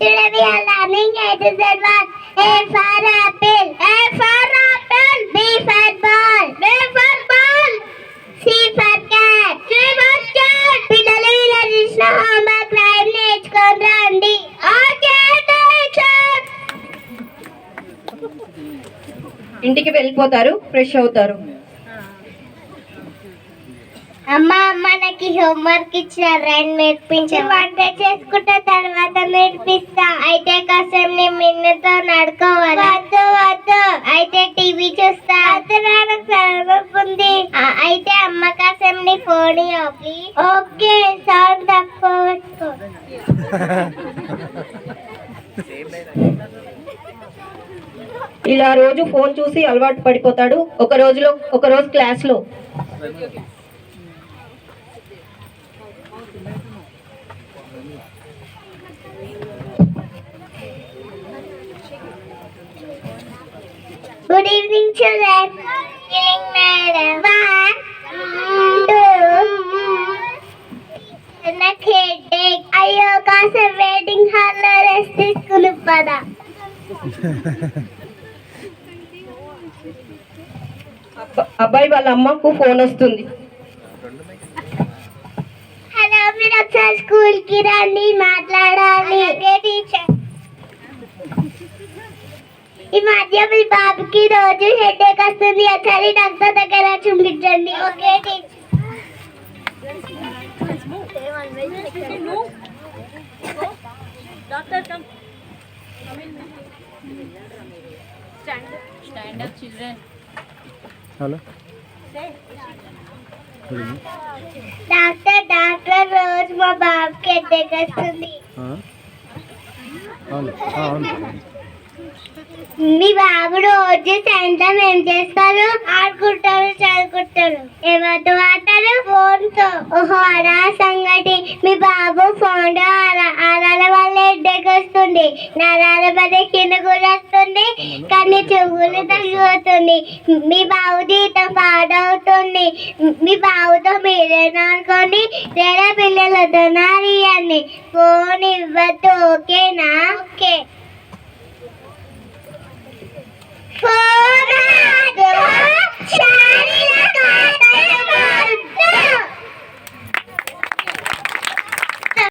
Today we are learning A to Z words. A for apple. A for apple. B for ball. B for ball. C for cat. C for cat. పిల్లలు ఇలా చేసిన homework రాయి నేర్చుకొని రండి. Okay teacher. ఇంటికి వెళ్ళిపోతారు, fresh అవుతారు. అమ్మ మనకి హోంవర్క్ ఇచ్చారు రైన్ నేర్పించే వంట చేసుకుంటే తర్వాత నేర్పిస్తా. అయితే కాసేపు నేను మిన్నుతో నడుకోవాలి. వద్దు వద్దు. అయితే టీవీ చూస్తా. ఉంది అయితే అమ్మ కాసేపు నీ ఫోన్ ఆపి. ఓకే సౌండ్ తక్కువ. ఇలా రోజు ఫోన్ చూసి అలవాటు పడిపోతాడు. ఒక రోజు క్లాస్లో Good evening, children. Good evening, madam. 1, 2. నాకు హెడేక్. అయ్యో కాసేపు వెయిటింగ్ హాల్లో రెస్ట్ తీసుకుని పదా. అబ్బాయి వాళ్ళ అమ్మకు ఫోన్ వస్తుంది. హలో, మీరు ఒకసారి స్కూల్ కి రండి, మాట్లాడాలి. టీచర్, ఈ మధ్య మీ బాబుకి రోజు హెడేక్ వస్తుంది, ఒకసారి డాక్టర్ దగ్గర చూపించండి. Okay teacher. Stand up, children. Hello doctor రోజు మా బాబుకి హెడేక్ వస్తుంది. అవును. మీ బాబు రోజు సాయంత్రం ఏం చేస్తారు? ఆడుకుంటారు, చదువుకుంటారు. ఎవరితో ఆడతారు? ఫోన్ తో. ఓహో అలా సంగతి. మీ బాబు ఫోన్ లో ఆడాల వల్ల హెడేక్ వస్తుంది, నరాల వల్ల కింద కూడా వస్తుంది, కానీ చెవులు తగ్గిపోతుంది. మీ బాబు జీతం పాడవుతుంది. మీ బాబుతో మీరేనా అనుకోండి, లేదా పిల్లలతో నాని ఫోన్ ఇవ్వద్దు. ఓకేనా? ఓకే.